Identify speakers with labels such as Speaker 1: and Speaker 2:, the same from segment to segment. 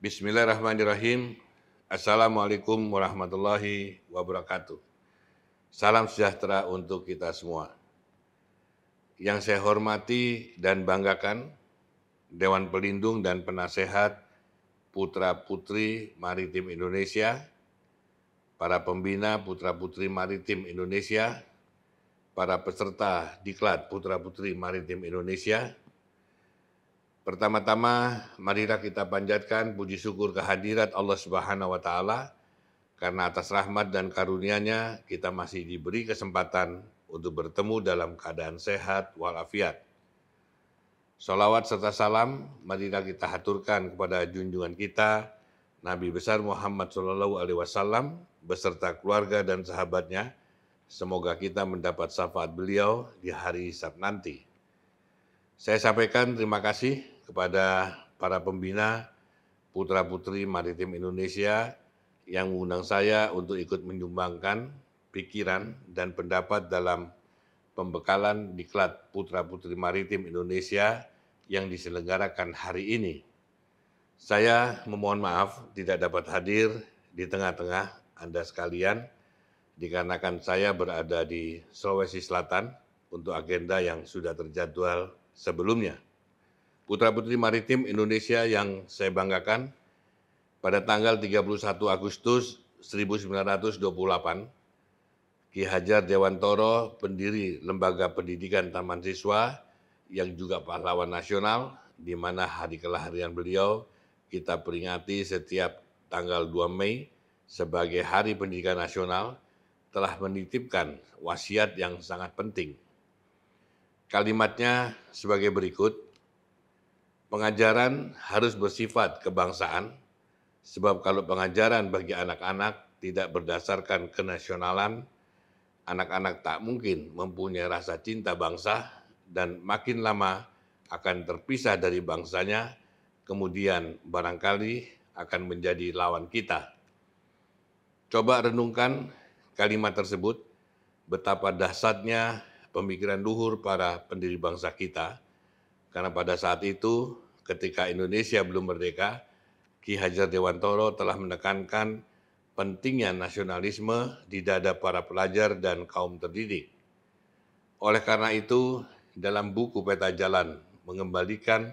Speaker 1: Bismillahirrahmanirrahim. Assalamualaikum warahmatullahi wabarakatuh. Salam sejahtera untuk kita semua. Yang saya hormati dan banggakan, Dewan Pelindung dan Penasehat Putra-Putri Maritim Indonesia, para pembina Putra-Putri Maritim Indonesia, para peserta Diklat Putra-Putri Maritim Indonesia. Pertama-tama, marilah kita panjatkan puji syukur kehadirat Allah Subhanahu wa Ta'ala, karena atas rahmat dan karunia-Nya kita masih diberi kesempatan untuk bertemu dalam keadaan sehat walafiat. Sholawat serta salam marilah kita haturkan kepada junjungan kita, Nabi besar Muhammad SAW beserta keluarga dan sahabatnya. Semoga kita mendapat syafaat beliau di hari hisab nanti. Saya sampaikan terima kasih kepada para pembina Putra-Putri Maritim Indonesia yang mengundang saya untuk ikut menyumbangkan pikiran dan pendapat dalam pembekalan Diklat Putra-Putri Maritim Indonesia yang diselenggarakan hari ini. Saya memohon maaf tidak dapat hadir di tengah-tengah Anda sekalian, dikarenakan saya berada di Sulawesi Selatan untuk agenda yang sudah terjadwal sebelumnya. Putra-Putri Maritim Indonesia yang saya banggakan, pada tanggal 31 Agustus 1928, Ki Hajar Dewantoro, pendiri Lembaga Pendidikan Taman Siswa, yang juga pahlawan nasional, di mana hari kelahiran beliau kita peringati setiap tanggal 2 Mei sebagai Hari Pendidikan Nasional, telah menitipkan wasiat yang sangat penting. Kalimatnya sebagai berikut, pengajaran harus bersifat kebangsaan, sebab kalau pengajaran bagi anak-anak tidak berdasarkan kenasionalan, anak-anak tak mungkin mempunyai rasa cinta bangsa dan makin lama akan terpisah dari bangsanya, kemudian barangkali akan menjadi lawan kita. Coba renungkan kalimat tersebut, betapa dahsyatnya pemikiran luhur para pendiri bangsa kita, karena pada saat itu, ketika Indonesia belum merdeka, Ki Hajar Dewantoro telah menekankan pentingnya nasionalisme di dada para pelajar dan kaum terdidik. Oleh karena itu, dalam buku Peta Jalan Mengembalikan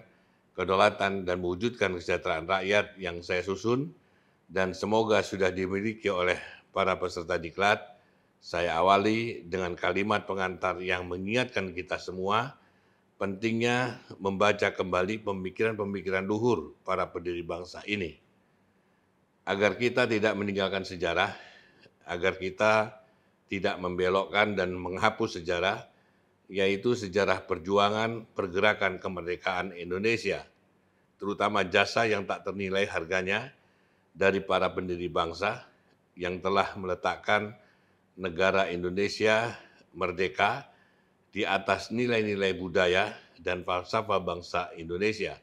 Speaker 1: Kedaulatan dan Mewujudkan Kesejahteraan Rakyat yang saya susun, dan semoga sudah dimiliki oleh para peserta diklat, saya awali dengan kalimat pengantar yang mengingatkan kita semua pentingnya membaca kembali pemikiran-pemikiran luhur para pendiri bangsa ini. Agar kita tidak meninggalkan sejarah, agar kita tidak membelokkan dan menghapus sejarah, yaitu sejarah perjuangan pergerakan kemerdekaan Indonesia, terutama jasa yang tak ternilai harganya dari para pendiri bangsa yang telah meletakkan negara Indonesia merdeka di atas nilai-nilai budaya dan falsafah bangsa Indonesia.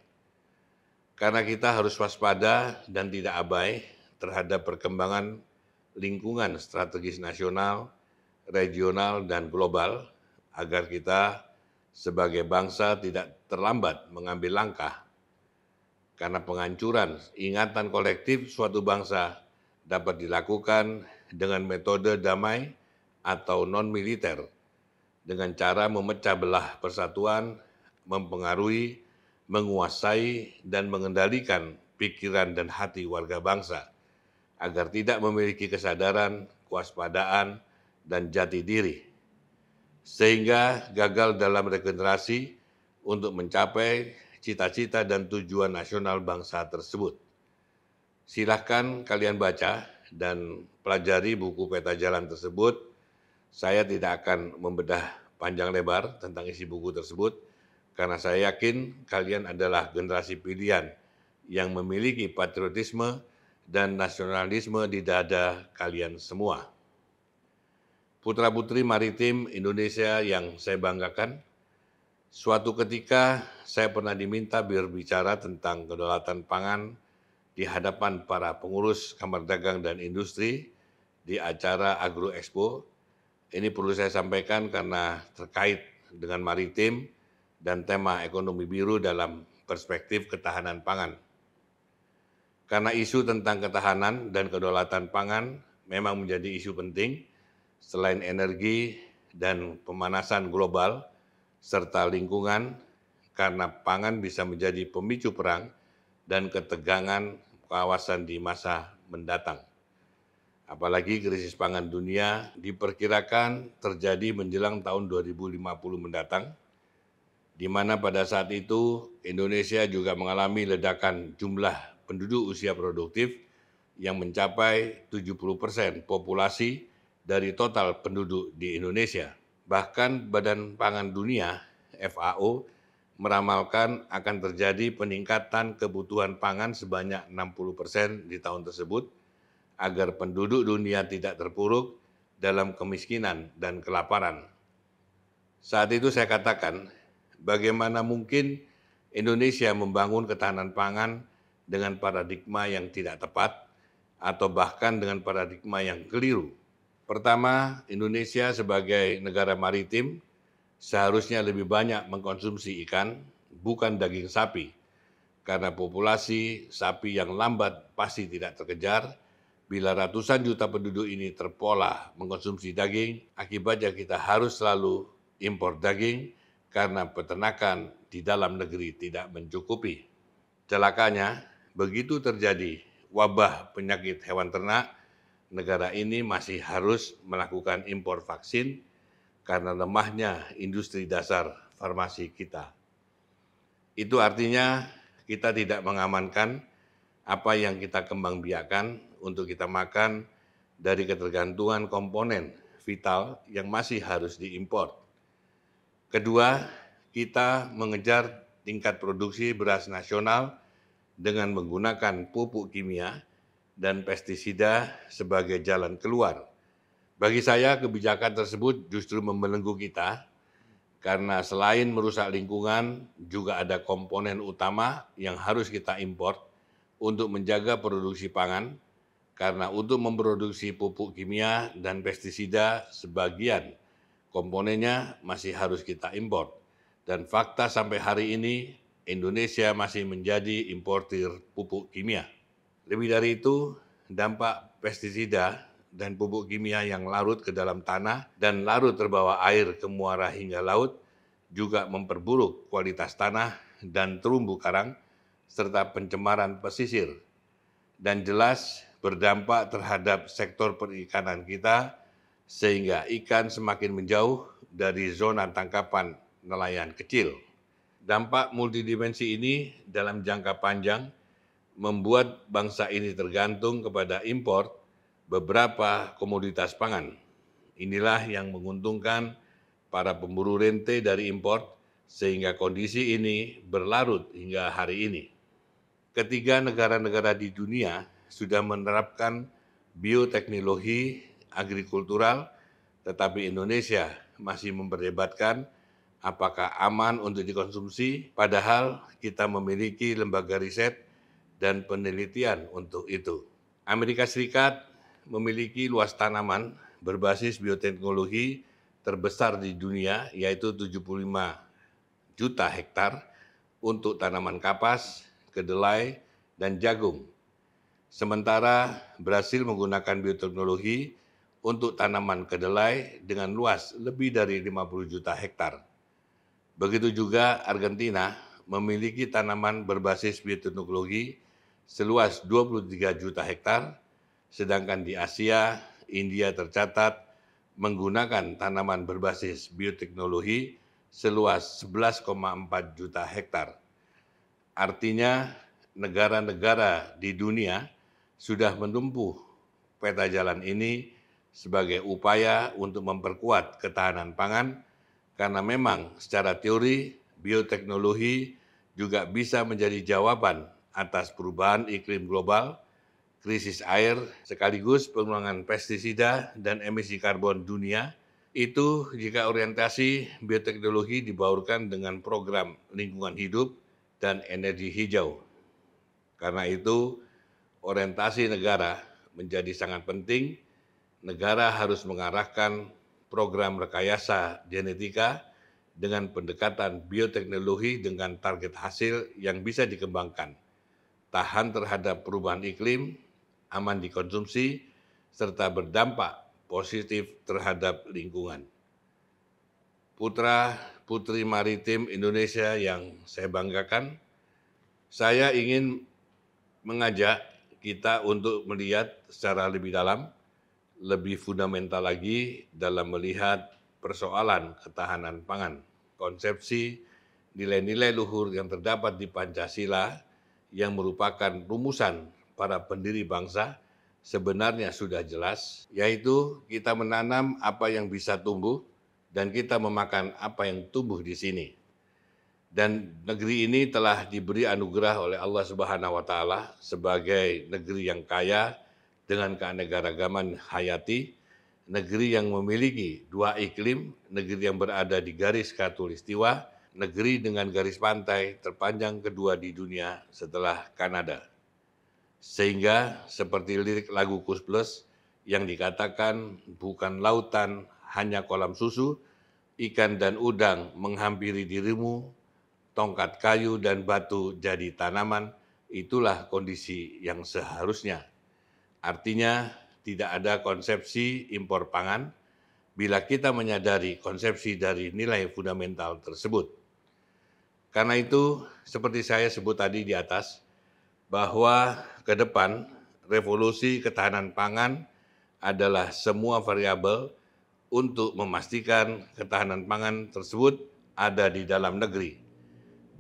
Speaker 1: Karena kita harus waspada dan tidak abai terhadap perkembangan lingkungan strategis nasional, regional, dan global, agar kita sebagai bangsa tidak terlambat mengambil langkah. Karena penghancuran ingatan kolektif suatu bangsa dapat dilakukan dengan metode damai atau non-militer, dengan cara memecah belah persatuan, mempengaruhi, menguasai, dan mengendalikan pikiran dan hati warga bangsa, agar tidak memiliki kesadaran, kewaspadaan, dan jati diri, sehingga gagal dalam regenerasi untuk mencapai cita-cita dan tujuan nasional bangsa tersebut. Silahkan kalian baca dan pelajari buku Peta Jalan tersebut. Saya tidak akan membedah panjang lebar tentang isi buku tersebut, karena saya yakin kalian adalah generasi pilihan yang memiliki patriotisme dan nasionalisme di dada kalian semua. Putra-putri Maritim Indonesia yang saya banggakan, suatu ketika saya pernah diminta berbicara tentang kedaulatan pangan di hadapan para pengurus Kamar Dagang dan Industri di acara Agro Expo. Ini perlu saya sampaikan karena terkait dengan maritim dan tema ekonomi biru dalam perspektif ketahanan pangan. Karena isu tentang ketahanan dan kedaulatan pangan memang menjadi isu penting selain energi dan pemanasan global serta lingkungan, karena pangan bisa menjadi pemicu perang dan ketegangan kawasan di masa mendatang. Apalagi krisis pangan dunia diperkirakan terjadi menjelang tahun 2050 mendatang, di mana pada saat itu Indonesia juga mengalami ledakan jumlah penduduk usia produktif yang mencapai 70% populasi dari total penduduk di Indonesia. Bahkan Badan Pangan Dunia (FAO) meramalkan akan terjadi peningkatan kebutuhan pangan sebanyak 60% di tahun tersebut agar penduduk dunia tidak terpuruk dalam kemiskinan dan kelaparan. Saat itu saya katakan, bagaimana mungkin Indonesia membangun ketahanan pangan dengan paradigma yang tidak tepat atau bahkan dengan paradigma yang keliru. Pertama, Indonesia sebagai negara maritim seharusnya lebih banyak mengkonsumsi ikan, bukan daging sapi, karena populasi sapi yang lambat pasti tidak terkejar. Bila ratusan juta penduduk ini terpola mengkonsumsi daging, akibatnya kita harus selalu impor daging karena peternakan di dalam negeri tidak mencukupi. Celakanya, begitu terjadi wabah penyakit hewan ternak, negara ini masih harus melakukan impor vaksin karena lemahnya industri dasar farmasi kita. Itu artinya kita tidak mengamankan apa yang kita kembangbiakkan untuk kita makan dari ketergantungan komponen vital yang masih harus diimpor. Kedua, kita mengejar tingkat produksi beras nasional dengan menggunakan pupuk kimia dan pestisida sebagai jalan keluar. Bagi saya, kebijakan tersebut justru membelenggu kita, karena selain merusak lingkungan, juga ada komponen utama yang harus kita impor untuk menjaga produksi pangan, karena untuk memproduksi pupuk kimia dan pestisida sebagian komponennya masih harus kita impor. Dan fakta sampai hari ini, Indonesia masih menjadi importir pupuk kimia. Lebih dari itu, dampak pestisida dan pupuk kimia yang larut ke dalam tanah dan larut terbawa air ke muara hingga laut juga memperburuk kualitas tanah dan terumbu karang serta pencemaran pesisir, dan jelas berdampak terhadap sektor perikanan kita sehingga ikan semakin menjauh dari zona tangkapan nelayan kecil. Dampak multidimensi ini dalam jangka panjang membuat bangsa ini tergantung kepada impor beberapa komoditas pangan. Inilah yang menguntungkan para pemburu rente dari impor, sehingga kondisi ini berlarut hingga hari ini. Ketiga, negara-negara di dunia sudah menerapkan bioteknologi agrikultural, tetapi Indonesia masih memperdebatkan apakah aman untuk dikonsumsi, padahal kita memiliki lembaga riset dan penelitian untuk itu. Amerika Serikat memiliki luas tanaman berbasis bioteknologi terbesar di dunia, yaitu 75 juta hektar untuk tanaman kapas, kedelai, dan jagung. Sementara Brasil menggunakan bioteknologi untuk tanaman kedelai dengan luas lebih dari 50 juta hektar. Begitu juga Argentina memiliki tanaman berbasis bioteknologi seluas 23 juta hektar, sedangkan di Asia, India tercatat menggunakan tanaman berbasis bioteknologi seluas 11,4 juta hektar. Artinya, negara-negara di dunia sudah menempuh peta jalan ini sebagai upaya untuk memperkuat ketahanan pangan, karena memang secara teori bioteknologi juga bisa menjadi jawaban atas perubahan iklim global, krisis air, sekaligus pengurangan pestisida dan emisi karbon dunia. Itu jika orientasi bioteknologi dibaurkan dengan program lingkungan hidup dan energi hijau. Karena itu, orientasi negara menjadi sangat penting. Negara harus mengarahkan program rekayasa genetika dengan pendekatan bioteknologi dengan target hasil yang bisa dikembangkan. tahan terhadap perubahan iklim, aman dikonsumsi, serta berdampak positif terhadap lingkungan. Putra-putri maritim Indonesia yang saya banggakan, saya ingin mengajak kita untuk melihat secara lebih dalam, lebih fundamental lagi dalam melihat persoalan ketahanan pangan. Konsepsi nilai-nilai luhur yang terdapat di Pancasila yang merupakan rumusan para pendiri bangsa sebenarnya sudah jelas, yaitu kita menanam apa yang bisa tumbuh dan kita memakan apa yang tumbuh di sini. Dan negeri ini telah diberi anugerah oleh Allah Subhanahu wa Ta'ala sebagai negeri yang kaya dengan keanekaragaman hayati, negeri yang memiliki dua iklim, negeri yang berada di garis khatulistiwa, negeri dengan garis pantai terpanjang kedua di dunia setelah Kanada. Sehingga seperti lirik lagu Kus Plus yang dikatakan bukan lautan hanya kolam susu, ikan dan udang menghampiri dirimu, tongkat kayu dan batu jadi tanaman, itulah kondisi yang seharusnya. Artinya tidak ada konsepsi impor pangan bila kita menyadari konsepsi dari nilai fundamental tersebut. Karena itu, seperti saya sebut tadi di atas, bahwa ke depan revolusi ketahanan pangan adalah semua variabel untuk memastikan ketahanan pangan tersebut ada di dalam negeri.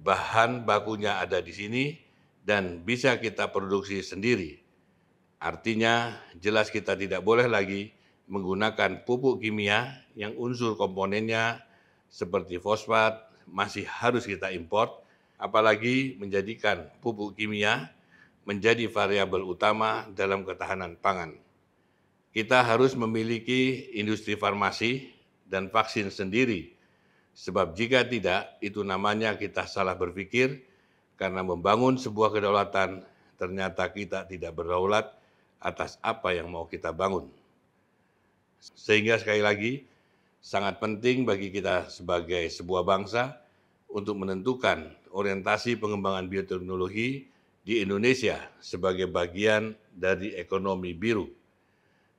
Speaker 1: Bahan bakunya ada di sini dan bisa kita produksi sendiri. Artinya jelas kita tidak boleh lagi menggunakan pupuk kimia yang unsur komponennya seperti fosfat masih harus kita import, apalagi menjadikan pupuk kimia menjadi variabel utama dalam ketahanan pangan. Kita harus memiliki industri farmasi dan vaksin sendiri. Sebab jika tidak, itu namanya kita salah berpikir karena membangun sebuah kedaulatan, ternyata kita tidak berdaulat atas apa yang mau kita bangun. Sehingga sekali lagi, sangat penting bagi kita sebagai sebuah bangsa untuk menentukan orientasi pengembangan bioteknologi di Indonesia sebagai bagian dari ekonomi biru.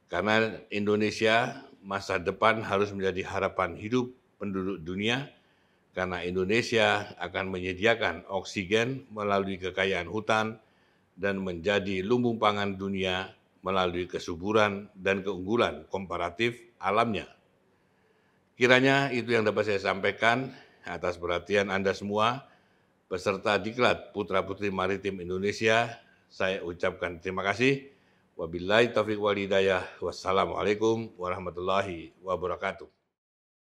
Speaker 1: Karena Indonesia masa depan harus menjadi harapan hidup penduduk dunia, karena Indonesia akan menyediakan oksigen melalui kekayaan hutan dan menjadi lumbung pangan dunia melalui kesuburan dan keunggulan komparatif alamnya. Kiranya itu yang dapat saya sampaikan. Atas perhatian Anda semua, peserta Diklat Putra-Putri Maritim Indonesia, saya ucapkan terima kasih. Wabillahi taufiq wal hidayah. Wassalamualaikum warahmatullahi wabarakatuh.